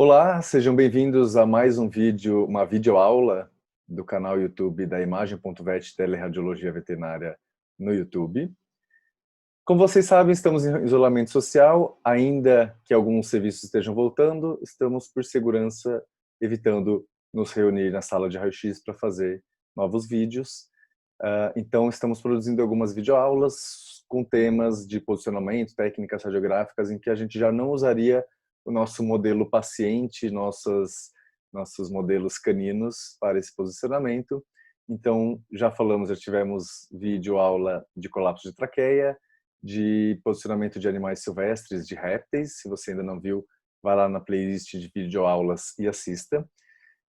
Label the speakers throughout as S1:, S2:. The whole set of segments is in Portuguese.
S1: Olá, sejam bem-vindos a mais um vídeo, uma videoaula do canal YouTube da Imagem.vet Teleradiologia Veterinária no YouTube. Como vocês sabem, estamos em isolamento social, ainda que alguns serviços estejam voltando, estamos por segurança evitando nos reunir na sala de raio-x para fazer novos vídeos. Então estamos produzindo algumas videoaulas com temas de posicionamento, técnicas radiográficas, em que a gente já não usaria o nosso modelo paciente, nossos modelos caninos para esse posicionamento. Então, já tivemos vídeo aula de colapso de traqueia, de posicionamento de animais silvestres, de répteis. Se você ainda não viu, vai lá na playlist de videoaulas e assista.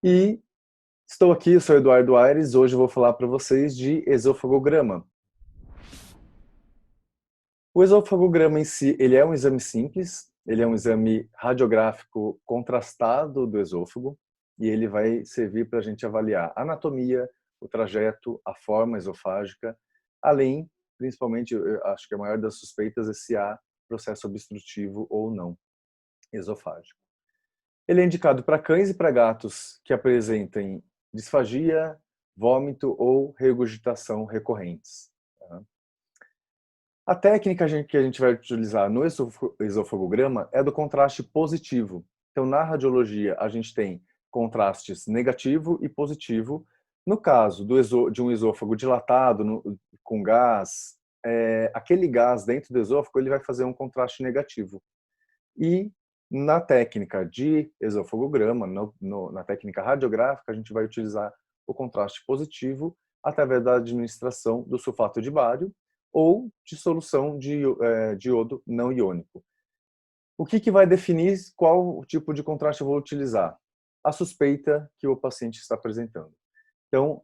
S1: E estou aqui, eu sou Eduardo Aires, hoje eu vou falar para vocês de esofagograma. O esofagograma em si, ele é um exame simples, ele é um exame radiográfico contrastado do esôfago e ele vai servir para a gente avaliar a anatomia, o trajeto, a forma esofágica, além, principalmente, eu acho que a maior das suspeitas é se há processo obstrutivo ou não esofágico. Ele é indicado para cães e para gatos que apresentem disfagia, vômito ou regurgitação recorrentes. A técnica que a gente vai utilizar no esofagograma é do contraste positivo. Então, na radiologia, a gente tem contrastes negativo e positivo. No caso de um esôfago dilatado com gás, aquele gás dentro do esôfago ele vai fazer um contraste negativo. E na técnica de esofagograma, na técnica radiográfica, a gente vai utilizar o contraste positivo através da administração do sulfato de bário ou de solução de iodo não iônico. O que vai definir qual tipo de contraste eu vou utilizar? A suspeita que o paciente está apresentando. Então,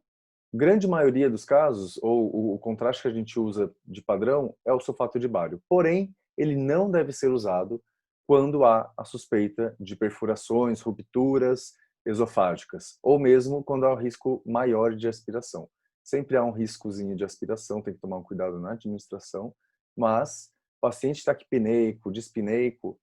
S1: grande maioria dos casos, ou o contraste que a gente usa de padrão, é o sulfato de bário. Porém, ele não deve ser usado quando há a suspeita de perfurações, rupturas esofágicas, ou mesmo quando há um risco maior de aspiração. Sempre há um riscozinho de aspiração, tem que tomar um cuidado na administração, mas paciente taquipneico, dispneico,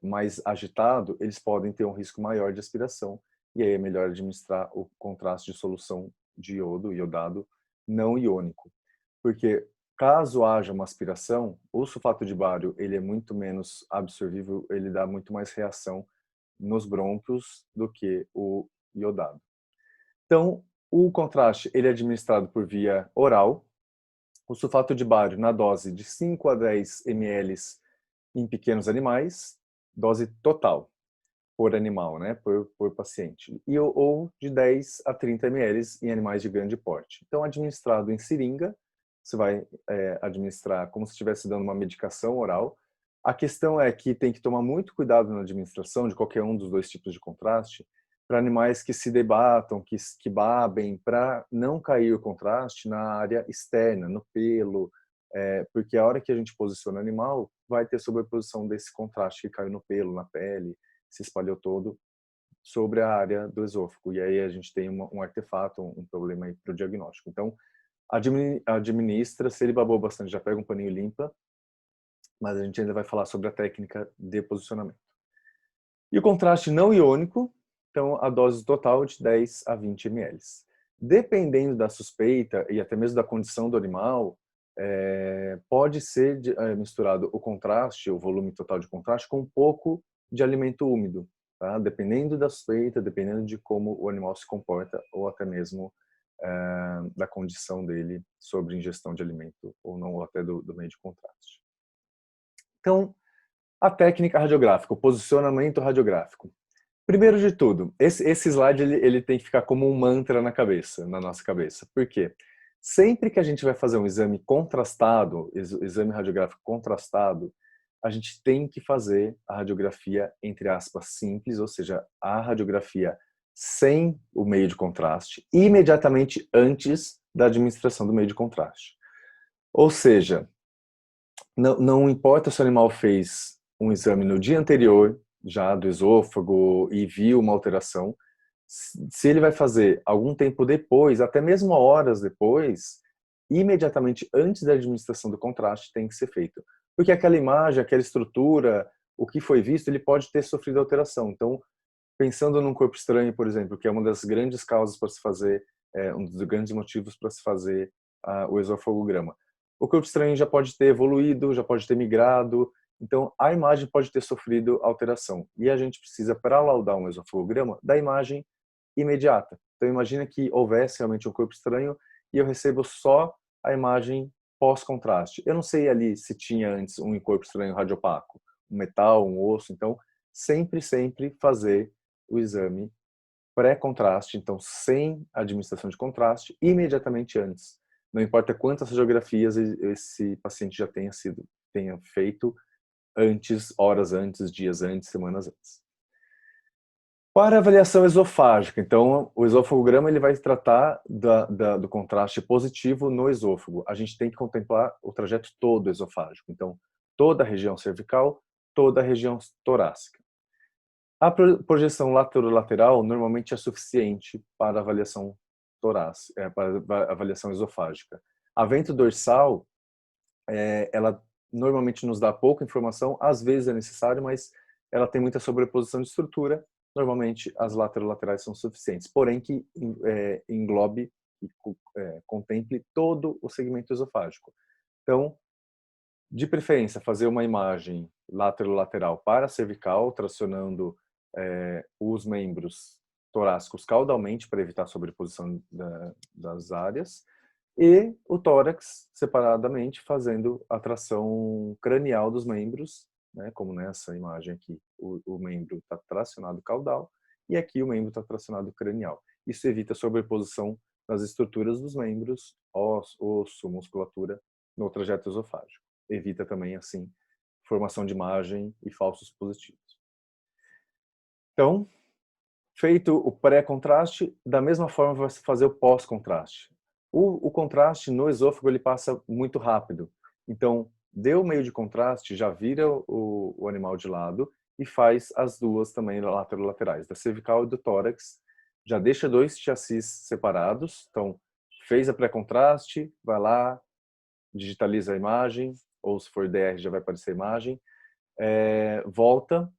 S1: mais agitado, eles podem ter um risco maior de aspiração, e aí é melhor administrar o contraste de solução de iodo, iodado, não iônico. Porque caso haja uma aspiração, o sulfato de bário ele é muito menos absorvível, ele dá muito mais reação nos brônquios do que o iodado. Então, o contraste ele é administrado por via oral. O sulfato de bário na dose de 5 a 10 ml em pequenos animais, dose total por animal, né, por paciente, ou de 10 a 30 ml em animais de grande porte. Então, administrado em seringa, você vai administrar como se estivesse dando uma medicação oral. A questão é que tem que tomar muito cuidado na administração de qualquer um dos dois tipos de contraste, para animais que se debatam, que babem, para não cair o contraste na área externa, no pelo, porque a hora que a gente posiciona o animal, vai ter sobreposição desse contraste que caiu no pelo, na pele, se espalhou todo sobre a área do esôfago. E aí a gente tem um artefato, um problema aí para o diagnóstico. Então, administra, se ele babou bastante, já pega um paninho e limpa, mas a gente ainda vai falar sobre a técnica de posicionamento. E o contraste não iônico, então a dose total de 10 a 20 ml. Dependendo da suspeita e até mesmo da condição do animal, pode ser misturado o contraste, o volume total de contraste, com um pouco de alimento úmido, tá? Dependendo da suspeita, dependendo de como o animal se comporta, ou até mesmo da condição dele sobre ingestão de alimento ou não, ou até do meio de contraste. Então, a técnica radiográfica, o posicionamento radiográfico. Primeiro de tudo, esse slide ele tem que ficar como um mantra na nossa cabeça. Por quê? Sempre que a gente vai fazer um exame contrastado, exame radiográfico contrastado, a gente tem que fazer a radiografia, entre aspas, simples, ou seja, a radiografia sem o meio de contraste, imediatamente antes da administração do meio de contraste. Ou seja, não importa se o animal fez um exame no dia anterior, já do esôfago, e viu uma alteração, se ele vai fazer algum tempo depois, até mesmo horas depois, imediatamente antes da administração do contraste tem que ser feito. Porque aquela imagem, aquela estrutura, o que foi visto, ele pode ter sofrido alteração. Então, pensando num corpo estranho, por exemplo, que é uma das grandes causas para se fazer, um dos grandes motivos para se fazer o esofagograma. O corpo estranho já pode ter evoluído, já pode ter migrado, então a imagem pode ter sofrido alteração. E a gente precisa, para laudar um esofagograma, da imagem imediata. Então imagina que houvesse realmente um corpo estranho e eu recebo só a imagem pós-contraste. Eu não sei ali se tinha antes um corpo estranho radiopaco, um metal, um osso, então sempre fazer o exame pré-contraste, então sem administração de contraste, imediatamente antes. Não importa quantas radiografias esse paciente já tenha feito antes, horas antes, dias antes, semanas antes. Para avaliação esofágica, então o esofagograma ele vai tratar do contraste positivo no esôfago. A gente tem que contemplar o trajeto todo esofágico, então toda a região cervical, toda a região torácica. A projeção lateral normalmente é suficiente para avaliação torácica, para avaliação esofágica. A vento dorsal, ela normalmente nos dá pouca informação, às vezes é necessário, mas ela tem muita sobreposição de estrutura. Normalmente as laterais são suficientes, porém que englobe e contemple todo o segmento esofágico. Então, de preferência, fazer uma imagem lateral para a cervical, tracionando os membros torácicos caudalmente para evitar a sobreposição das áreas, e o tórax separadamente, fazendo a tração cranial dos membros, né, como nessa imagem aqui, o membro está tracionado caudal e aqui o membro está tracionado cranial. Isso evita a sobreposição das estruturas dos membros, osso, musculatura, no trajeto esofágico. Evita também, assim, formação de imagem e falsos positivos. Então, feito o pré-contraste, da mesma forma vai se fazer o pós-contraste. O contraste no esôfago ele passa muito rápido. Então, deu meio de contraste, já vira o animal de lado e faz as duas também laterais, da cervical e do tórax. Já deixa 2 chassis separados. Então, fez a pré-contraste, vai lá, digitaliza a imagem, ou se for DR já vai aparecer a imagem. Volta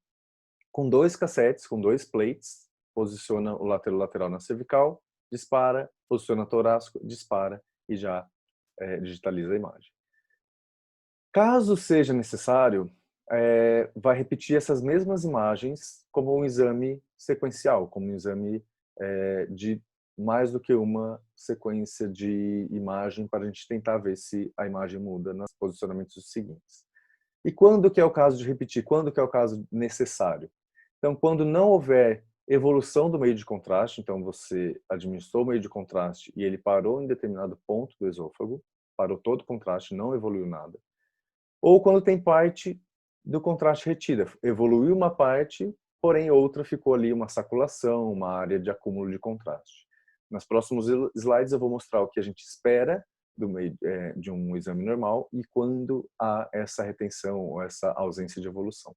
S1: com 2 cassetes, com 2 plates, posiciona o lateral na cervical, dispara, posiciona torácico, dispara e já digitaliza a imagem. Caso seja necessário, vai repetir essas mesmas imagens como um exame sequencial, como um exame de mais do que uma sequência de imagem para a gente tentar ver se a imagem muda nos posicionamentos seguintes. E quando que é o caso de repetir? Quando que é o caso necessário? Então, quando não houver evolução do meio de contraste, então você administrou o meio de contraste e ele parou em determinado ponto do esôfago, parou todo o contraste, não evoluiu nada. Ou quando tem parte do contraste retida, evoluiu uma parte, porém outra ficou ali uma saculação, uma área de acúmulo de contraste. Nos próximos slides eu vou mostrar o que a gente espera de um exame normal e quando há essa retenção ou essa ausência de evolução.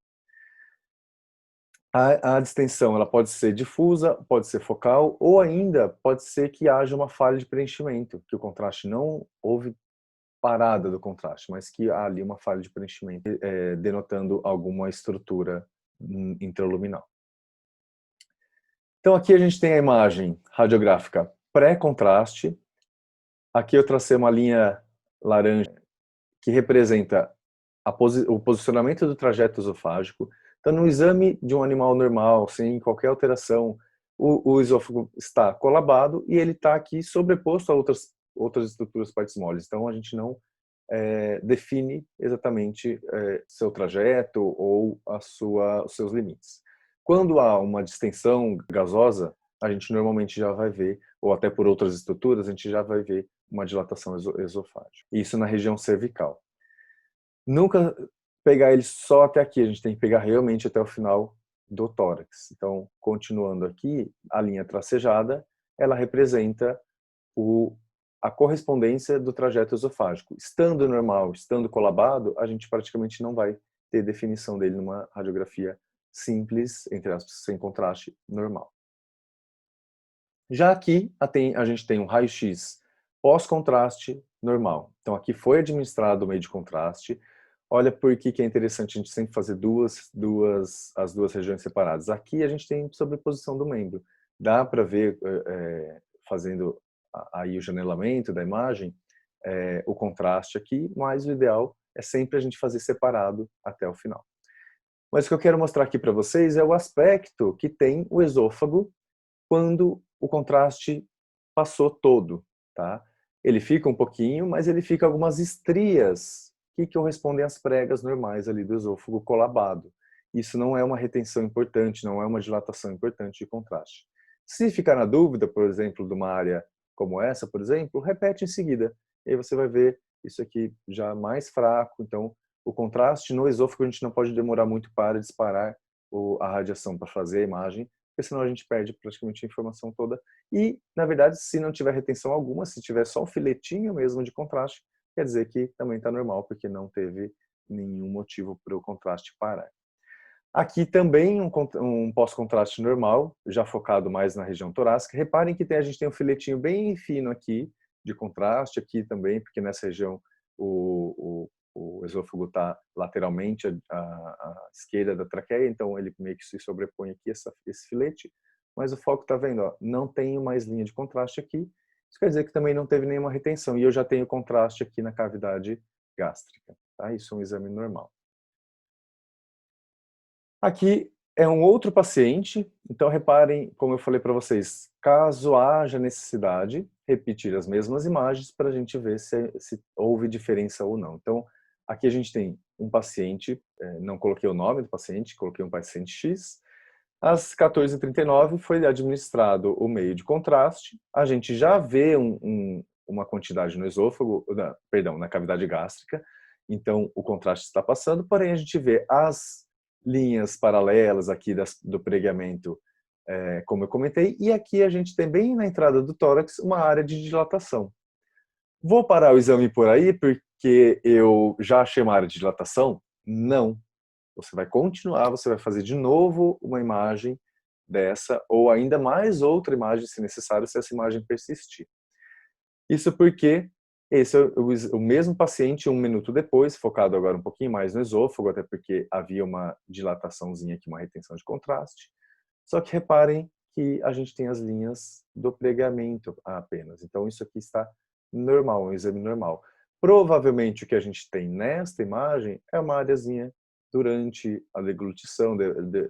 S1: A distensão ela pode ser difusa, pode ser focal ou ainda pode ser que haja uma falha de preenchimento, que o contraste não houve parada do contraste, mas que há ali uma falha de preenchimento denotando alguma estrutura intraluminal. Então aqui a gente tem a imagem radiográfica pré-contraste. Aqui eu tracei uma linha laranja que representa o posicionamento do trajeto esofágico. Então, no exame de um animal normal, sem qualquer alteração, o esôfago está colabado e ele está aqui sobreposto a outras estruturas partes moles. Então, a gente não define exatamente seu trajeto ou os seus limites. Quando há uma distensão gasosa, a gente normalmente já vai ver, ou até por outras estruturas, a gente já vai ver uma dilatação esofágica. Isso na região cervical. Nunca pegar ele só até aqui, a gente tem que pegar realmente até o final do tórax. Então, continuando aqui, a linha tracejada, ela representa a correspondência do trajeto esofágico. Estando normal, estando colabado, a gente praticamente não vai ter definição dele numa radiografia simples, entre aspas, sem contraste, normal. Já aqui, a gente tem um raio-x pós-contraste normal. Então, aqui foi administrado o meio de contraste. Olha por que é interessante a gente sempre fazer as duas regiões separadas. Aqui a gente tem sobreposição do membro. Dá para ver, fazendo aí o janelamento da imagem, o contraste aqui, mas o ideal é sempre a gente fazer separado até o final. Mas o que eu quero mostrar aqui para vocês é o aspecto que tem o esôfago quando o contraste passou todo, tá? Ele fica um pouquinho, mas ele fica algumas estrias que correspondem às pregas normais ali do esôfago colabado. Isso não é uma retenção importante, não é uma dilatação importante de contraste. Se ficar na dúvida, por exemplo, de uma área como essa, por exemplo, repete em seguida. E aí você vai ver isso aqui já mais fraco. Então, o contraste no esôfago a gente não pode demorar muito para disparar a radiação para fazer a imagem, porque senão a gente perde praticamente a informação toda. E, na verdade, se não tiver retenção alguma, se tiver só um filetinho mesmo de contraste, quer dizer que também está normal, porque não teve nenhum motivo para o contraste parar. Aqui também um pós-contraste normal, já focado mais na região torácica. Reparem que a gente tem um filetinho bem fino aqui, de contraste, aqui também, porque nessa região o esôfago está lateralmente à esquerda da traqueia, então ele meio que se sobrepõe aqui, esse filete. Mas o foco está vendo, ó, não tenho mais linha de contraste aqui. Isso quer dizer que também não teve nenhuma retenção. E eu já tenho contraste aqui na cavidade gástrica. Tá? Isso é um exame normal. Aqui é um outro paciente, então reparem, como eu falei para vocês, caso haja necessidade, repetir as mesmas imagens para a gente ver se houve diferença ou não. Então, aqui a gente tem um paciente, não coloquei o nome do paciente, coloquei um paciente X. Às 14h39 foi administrado o meio de contraste, a gente já vê uma quantidade no esôfago, perdão, na cavidade gástrica, então o contraste está passando, porém a gente vê as linhas paralelas aqui do pregamento, como eu comentei, e aqui a gente tem bem na entrada do tórax uma área de dilatação. Vou parar o exame por aí porque eu já achei uma área de dilatação? Não. Você vai continuar, você vai fazer de novo uma imagem dessa, ou ainda mais outra imagem, se necessário, se essa imagem persistir. Isso porque esse é o mesmo paciente 1 minuto depois, focado agora um pouquinho mais no esôfago, até porque havia uma dilataçãozinha aqui, uma retenção de contraste. Só que reparem que a gente tem as linhas do pregamento apenas. Então isso aqui está normal, um exame normal. Provavelmente o que a gente tem nesta imagem é uma areazinha durante a deglutição,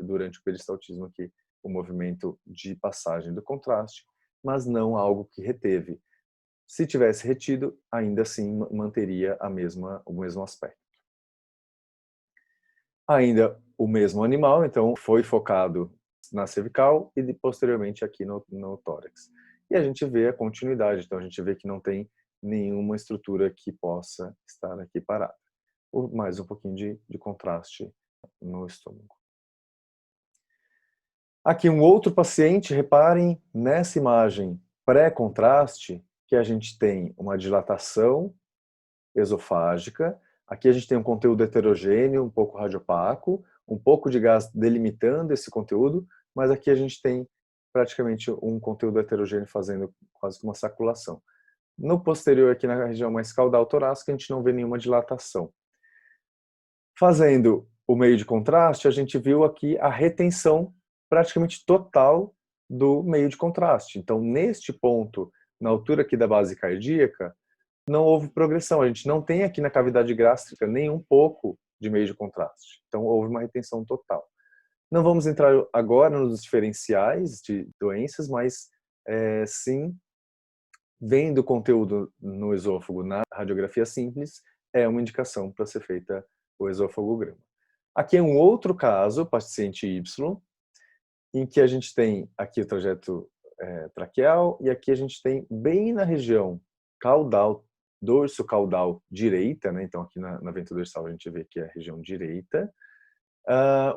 S1: durante o peristaltismo aqui, o movimento de passagem do contraste, mas não algo que reteve. Se tivesse retido, ainda assim manteria o mesmo aspecto. Ainda o mesmo animal, então foi focado na cervical e posteriormente aqui no tórax. E a gente vê a continuidade, então a gente vê que não tem nenhuma estrutura que possa estar aqui parada. Mais um pouquinho de contraste no estômago. Aqui um outro paciente, reparem nessa imagem pré-contraste, que a gente tem uma dilatação esofágica, aqui a gente tem um conteúdo heterogêneo, um pouco radiopaco, um pouco de gás delimitando esse conteúdo, mas aqui a gente tem praticamente um conteúdo heterogêneo fazendo quase que uma saculação. No posterior, aqui na região mais caudal torácica, a gente não vê nenhuma dilatação. Fazendo o meio de contraste, a gente viu aqui a retenção praticamente total do meio de contraste. Então, neste ponto, na altura aqui da base cardíaca, não houve progressão. A gente não tem aqui na cavidade gástrica nem um pouco de meio de contraste. Então, houve uma retenção total. Não vamos entrar agora nos diferenciais de doenças, mas sim, vendo o conteúdo no esôfago na radiografia simples, é uma indicação para ser feita o esofagograma. Aqui é um outro caso, paciente Y, em que a gente tem aqui o trajeto traqueal e aqui a gente tem bem na região caudal, dorso caudal direita, né? Então aqui na venta dorsal a gente vê que é a região direita,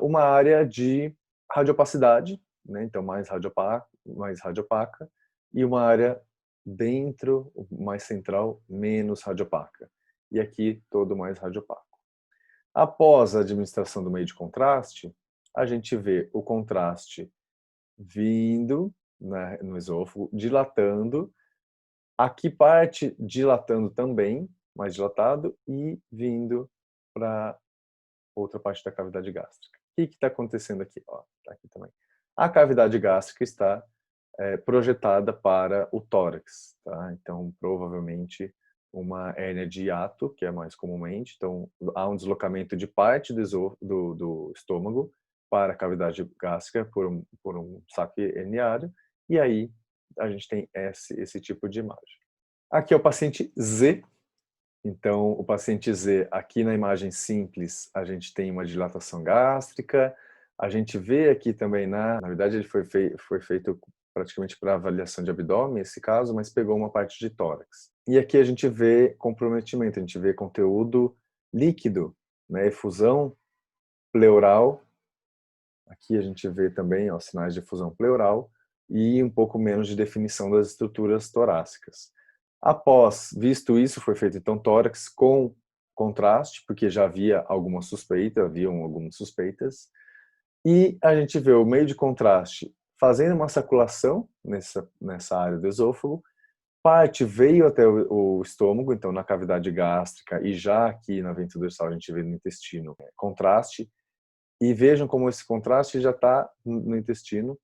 S1: uma área de radiopacidade, né? Então mais radiopaca, e uma área dentro, mais central, menos radiopaca. E aqui todo mais radiopaco. Após a administração do meio de contraste, a gente vê o contraste vindo no esôfago, dilatando, aqui parte dilatando também, mais dilatado, e vindo para outra parte da cavidade gástrica. O que está acontecendo aqui? Tá aqui também. A cavidade gástrica está projetada para o tórax, tá? Então, provavelmente, uma hérnia de hiato, que é mais comumente. Então, há um deslocamento de parte do estômago para a cavidade gástrica por um saco herniário, e aí a gente tem esse tipo de imagem. Aqui é o paciente Z. Então, o paciente Z, aqui na imagem simples, a gente tem uma dilatação gástrica. A gente vê aqui também, na verdade, ele foi feito praticamente para avaliação de abdômen, esse caso, mas pegou uma parte de tórax. E aqui a gente vê comprometimento, a gente vê conteúdo líquido, né, efusão pleural. Aqui a gente vê também sinais de efusão pleural e um pouco menos de definição das estruturas torácicas. Após visto isso, foi feito então tórax com contraste, porque já havia algumas suspeitas, e a gente vê o meio de contraste fazendo uma saculação nessa área do esôfago, parte veio até o estômago, então na cavidade gástrica, e já aqui na ventral dorsal a gente vê no intestino contraste, e vejam como esse contraste já está no intestino,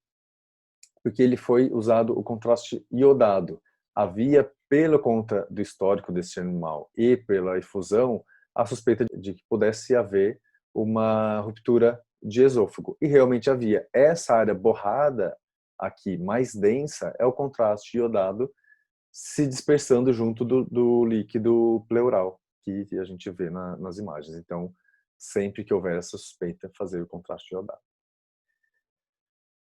S1: porque ele foi usado o contraste iodado. Havia, pela conta do histórico desse animal e pela efusão, a suspeita de que pudesse haver uma ruptura de esôfago. E realmente havia. Essa área borrada aqui, mais densa, é o contraste iodado se dispersando junto do líquido pleural, que a gente vê nas imagens. Então, sempre que houver essa suspeita, fazer o contraste iodado.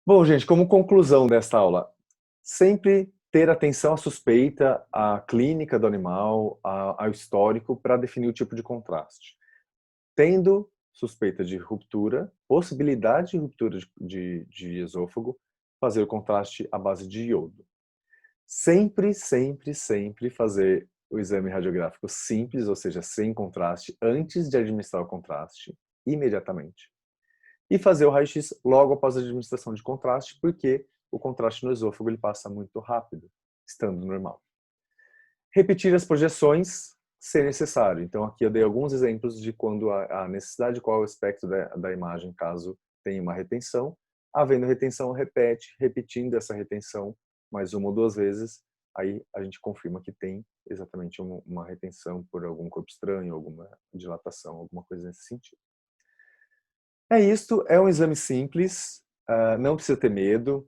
S1: Bom, gente, como conclusão desta aula, sempre ter atenção à suspeita, à clínica do animal, ao histórico, para definir o tipo de contraste. Tendo suspeita de ruptura, possibilidade de ruptura de esôfago, fazer o contraste à base de iodo. Sempre, sempre, sempre fazer o exame radiográfico simples, ou seja, sem contraste, antes de administrar o contraste, imediatamente. E fazer o raio-x logo após a administração de contraste, porque o contraste no esôfago ele passa muito rápido, estando normal. Repetir as projeções se necessário. Então aqui eu dei alguns exemplos de quando a necessidade, qual é o espectro da imagem, caso tenha uma retenção. Havendo retenção, repete, repetindo essa retenção mais uma ou duas vezes, aí a gente confirma que tem exatamente uma retenção por algum corpo estranho, alguma dilatação, alguma coisa nesse sentido. É isso, é um exame simples, não precisa ter medo,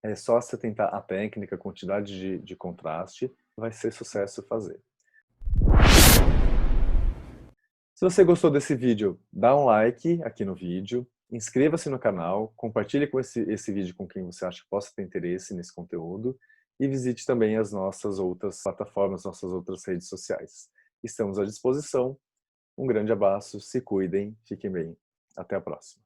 S1: é só você tentar a técnica, a quantidade de contraste, vai ser sucesso fazer. Se você gostou desse vídeo, dá um like aqui no vídeo, inscreva-se no canal, compartilhe com esse vídeo com quem você acha que possa ter interesse nesse conteúdo e visite também as nossas outras plataformas, nossas outras redes sociais. Estamos à disposição. Um grande abraço, se cuidem, fiquem bem. Até a próxima.